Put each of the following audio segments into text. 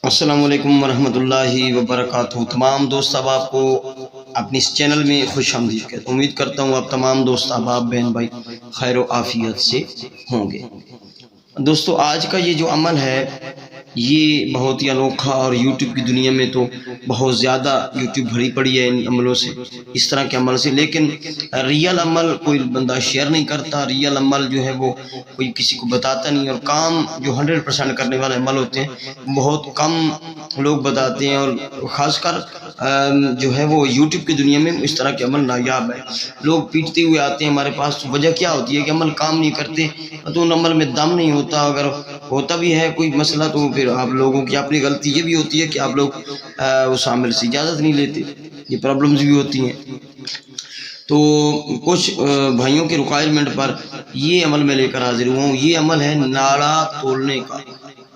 السلام علیکم ورحمۃ اللہ وبرکاتہ۔ تمام دوست احباب کو اپنی اس چینل میں خوش آمدید کہتا ہوں۔ امید کرتا ہوں آپ تمام دوست احباب بہن بھائی خیر و عافیت سے ہوں گے۔ دوستو، آج کا یہ جو عمل ہے یہ بہت ہی انوکھا، اور یوٹیوب کی دنیا میں تو بہت زیادہ یوٹیوب بھری پڑی ہے ان عملوں سے، اس طرح کے عمل سے، لیکن ریئل عمل کوئی بندہ شیئر نہیں کرتا۔ ریئل عمل جو ہے وہ کوئی کسی کو بتاتا نہیں، اور کام جو 100% کرنے والے عمل ہوتے ہیں بہت کم لوگ بتاتے ہیں، اور خاص کر جو ہے وہ یوٹیوب کی دنیا میں اس طرح کے عمل نایاب ہے۔ لوگ پیٹتے ہوئے آتے ہیں ہمارے پاس، تو وجہ کیا ہوتی ہے کہ عمل کام نہیں کرتے، تو ان عمل میں دم نہیں ہوتا۔ اگر ہوتا بھی ہے کوئی مسئلہ تو پھر آپ لوگوں کی اپنی غلطی یہ بھی ہوتی ہے کہ آپ لوگ اس عامل سے اجازت نہیں لیتے، یہ پرابلمز بھی ہوتی ہیں۔ تو کچھ بھائیوں کے ریکوائرمنٹ پر یہ عمل میں لے کر حاضر ہوا ہوں۔ یہ عمل ہے ناڑا توڑنے کا،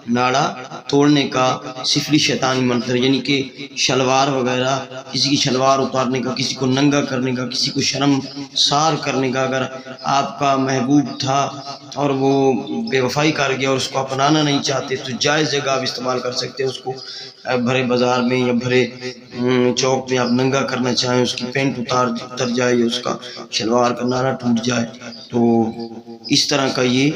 ناڑا توڑنے کا سفلی شیطانی منتر، یعنی کہ شلوار وغیرہ، کسی کی شلوار اتارنے کا، کسی کو ننگا کرنے کا، کسی کو شرم سار کرنے کا۔ اگر آپ کا محبوب تھا اور وہ بے وفائی کر گیا اور اس کو اپنانا نہیں چاہتے، تو جائز جگہ آپ استعمال کر سکتے ہیں۔ اس کو بھرے بازار میں یا بھرے چوک میں آپ ننگا کرنا چاہیں، اس کی پینٹ اتر جائے یا اس کا شلوار کا نعرہ ٹوٹ جائے، تو اس طرح کا یہ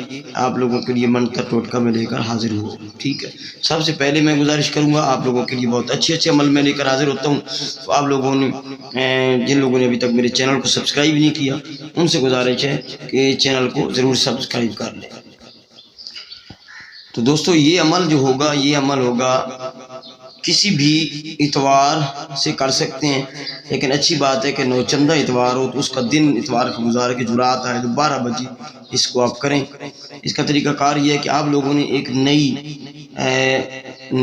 آپ لوگوں کے لیے منتر ٹوٹکا میں لے کر حاضر ہوا۔ ٹھیک ہے، سب سے پہلے میں گزارش کروں گا، آپ لوگوں کے لیے بہت اچھے عمل میں لے کر حاضر ہوتا ہوں، تو آپ لوگوں نے جن لوگوں نے ابھی تک میرے چینل کو سبسکرائب نہیں کیا، ان سے گزارش ہے کہ چینل کو ضرور سبسکرائب کر لیں۔ تو دوستو، یہ عمل جو ہوگا، یہ عمل ہوگا کسی بھی اتوار سے کر سکتے ہیں، لیکن اچھی بات ہے کہ نوچندہ اتوار ہو، تو اس کا دن اتوار کا گزار کے جو رات آئے تو 12 بجے اس کو آپ کریں۔ اس کا طریقہ کار یہ ہے کہ آپ لوگوں نے ایک نئی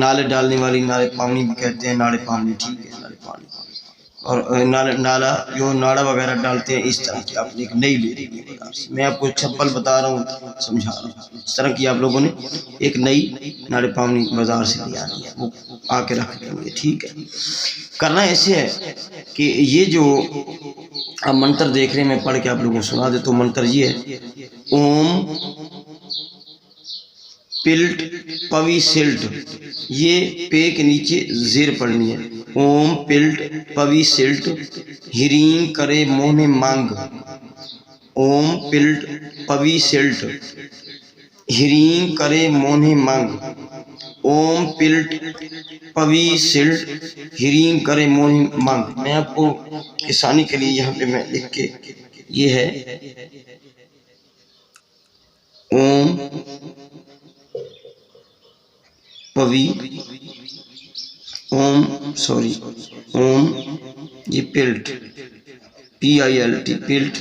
نالے ڈالنے والی، نالے پانی بھی کہتے ہیں، نالے پانی، ٹھیک ہے، نالے پانی، اور نالا جو ناڑا وغیرہ ڈالتے ہیں، اس طرح کی آپ نے ایک نئی لے رہی ہے۔ میں آپ کو چھپل بتا رہا ہوں، سمجھا رہا ہوں، اس طرح کی آپ لوگوں نے ایک نئی ناڑے پانی بازار سے لے آنی ہے، وہ آ کے رکھ دیں گے۔ ٹھیک ہے، کرنا ایسے ہے کہ یہ جو آپ منتر دیکھ رہے ہیں، میں پڑھ کے آپ لوگوں کو سنا دیتا ہوں۔ منتر یہ ہے: اوم پلٹ پوی سلٹ، یہ پے کے نیچے زیر پڑھنی ہے۔ اوم پلٹ پوی سلٹ ہرین کرے موہنے مانگ، اوم پلٹ پوی سلٹ ہرین کرے موہنے مانگ، اوم پلٹ پوی سلٹ ہرین کرے موہنے مانگ۔ میں آپ کو آسانی کے لیے یہاں پہ میں لکھ کے، یہ ہے اوم پوی، اوم یہ پلٹ، PILT، پلٹ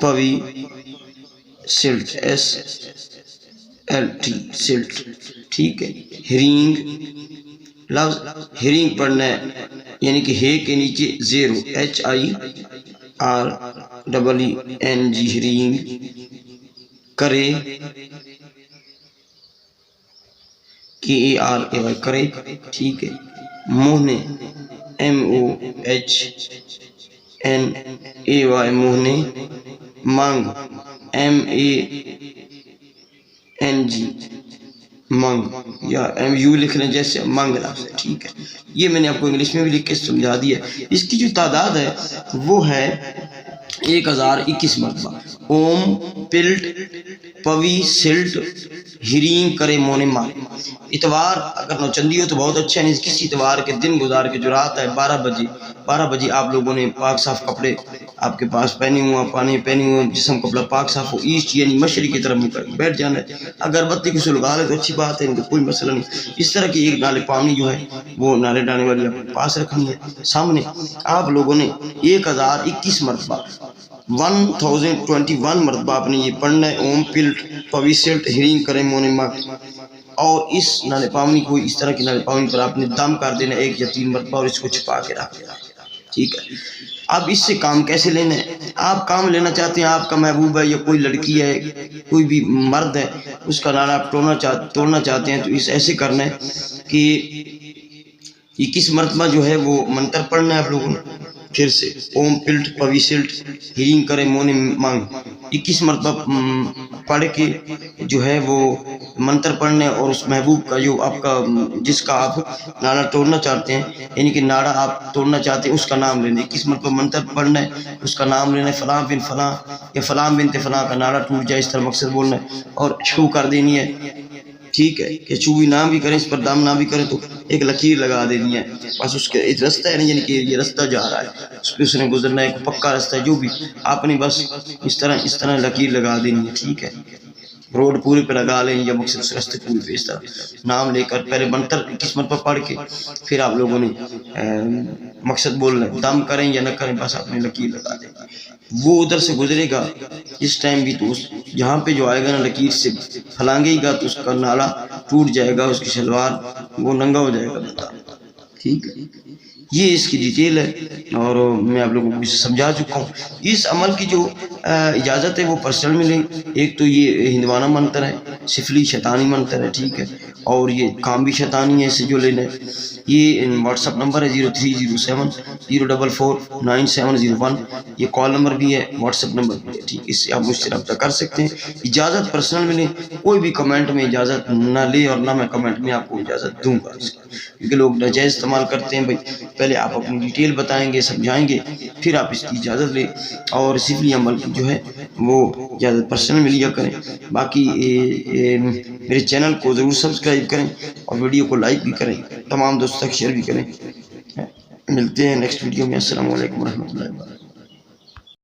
پوی سلٹ، SLT سلٹ، ٹھیک ہے۔ ہرینگ، لفظ ہرینگ پڑھنا ہے، یعنی کہ ہے کے نیچے زیرو، HIRENG، ہرینگ کرے، KARAY کرے، ٹھیک ہے۔ موہنے، MOHNAY موہنے، مانگ، MANG مانگ، یا MU لکھ لیں جیسے مانگ لفظ ہے، ٹھیک ہے۔ یہ میں نے آپ کو انگلش میں بھی لکھ کے سمجھا دیا۔ اس کی جو تعداد ہے وہ ہے 1021 مرتبہ۔ اوم پلٹ پوی سلٹ ہرین کرے موہنے مانگ۔ اتوار اگر نوچندی ہو تو بہت اچھا ہے، کسی اتوار کے دن گزار کے جو رات ہے 12 بجے آپ لوگوں نے پاک صاف کپڑے آپ کے پاس پہنے ہوا، پانی پہنے ہوئے، جسم کپڑا پاک صاف ہو، ایسٹ یعنی مشرق کی طرف بیٹھ جانا ہے۔ اگربتی کو سلگا لے تو اچھی بات ہے، کوئی مسئلہ نہیں۔ اس طرح کی ایک نالے پانی جو ہے وہ نالے ڈالنے والی آپ کے پاس رکھنی ہے۔ سامنے آپ لوگوں نے 1021 مرتبہ 1021 مرتبہ آپ نے یہ پڑھنا ہے، اوم پلٹ پوی سلٹ ہرین کرے موہنے مانگ، اور اس نالے پاونی کو، اس طرح کی نالے پاونی پر آپ نے دم کر دینا 1 یا 3 مرتبہ، اور اس کو چھپا کے رکھ دینا۔ ٹھیک ہے، اب اس سے کام کیسے لینا ہے؟ آپ کام لینا چاہتے ہیں، آپ کا محبوب ہے یا کوئی لڑکی ہے، کوئی بھی مرد ہے، اس کا ناڑا آپ توڑنا چاہتے ہیں، تو اس ایسے کرنا ہے کہ 21 مرتبہ جو ہے وہ منتر پڑھنا ہے آپ لوگوں نے۔ پھر سے اوم پلٹ پوی سلٹ ہیرنگ کرے مونی مانگ 21 مرتبہ پڑھ کے جو ہے وہ منتر پڑھنے، اور اس محبوب کا جو آپ کا جس کا آپ ناڑا توڑنا چاہتے ہیں، یعنی کہ ناڑا آپ توڑنا چاہتے ہیں، اس کا نام لینا، 21 مرتبہ منتر پڑھنا ہے، اس کا نام لینا ہے، فلاں بن فلاں یا فلاں بنت فلاں کا ناڑا ٹوٹ جائے، اس طرح مقصد بولنا ہے، اور چھو کر دینی ہے، ٹھیک ہے، کہ چوبی نہ بھی کریں، اس پر دام نہ بھی کریں تو ایک لکیر لگا دینی ہے، بس اس کے ایک رستہ ہے، یعنی کہ یہ رستہ جا رہا ہے، اس پہ اس نے گزرنا ہے، ایک پکا رستہ ہے، جو بھی آپ نے بس اس طرح لکیر لگا دینی ہے، ٹھیک ہے، روڈ پورے پہ لگا لیں یا مقصد اس رستے پورے پہ اس طرح نام لے کر پہلے منتر 21 مرتبہ پڑھ کے پھر آپ لوگوں نے مقصد بولنا ہے، دم کریں یا نہ کریں، بس آپ نے لکیر لگا دیں، وہ ادھر سے گزرے گا اس ٹائم بھی، تو یہاں پہ جو آئے گا نا لکیر سے پھلانگے گا تو اس کا نالا ٹوٹ جائے گا، اس کی شلوار وہ ننگا ہو جائے گا، بتا، ٹھیک ہے، یہ اس کی ڈیٹیل ہے، اور میں آپ لوگوں کو اسے سمجھا چکا ہوں۔ اس عمل کی جو اجازت ہے وہ پرسنل ملے، ایک تو یہ ہندوانہ منتر ہے، سفلی شیطانی منتر ہے، ٹھیک ہے، اور یہ کام بھی شیطانی ہے، اسے جو لینا ہے، یہ واٹس اپ نمبر ہے 030704497001، یہ کال نمبر بھی ہے، واٹس اپ نمبر بھی ہے، ٹھیک، اس سے آپ مجھ سے رابطہ کر سکتے ہیں، اجازت پرسنل ملے، کوئی بھی کمنٹ میں اجازت نہ لے، اور نہ میں کمنٹ میں آپ کو اجازت دوں گا، کیونکہ لوگ ناجائز استعمال کرتے ہیں، بھائی پہلے آپ اپنی ڈیٹیل بتائیں گے، سمجھائیں گے، پھر آپ اس کی اجازت لیں، اور سفلی عمل کی جو ہے وہ اجازت پرسنل میں لیا کریں۔ باقی میرے چینل کو ضرور سبسکرائب کریں، اور ویڈیو کو لائک بھی کریں، تمام دوستوں تک شیئر بھی کریں۔ ملتے ہیں نیکسٹ ویڈیو میں، السلام علیکم ورحمۃ اللہ وبرکاتہ۔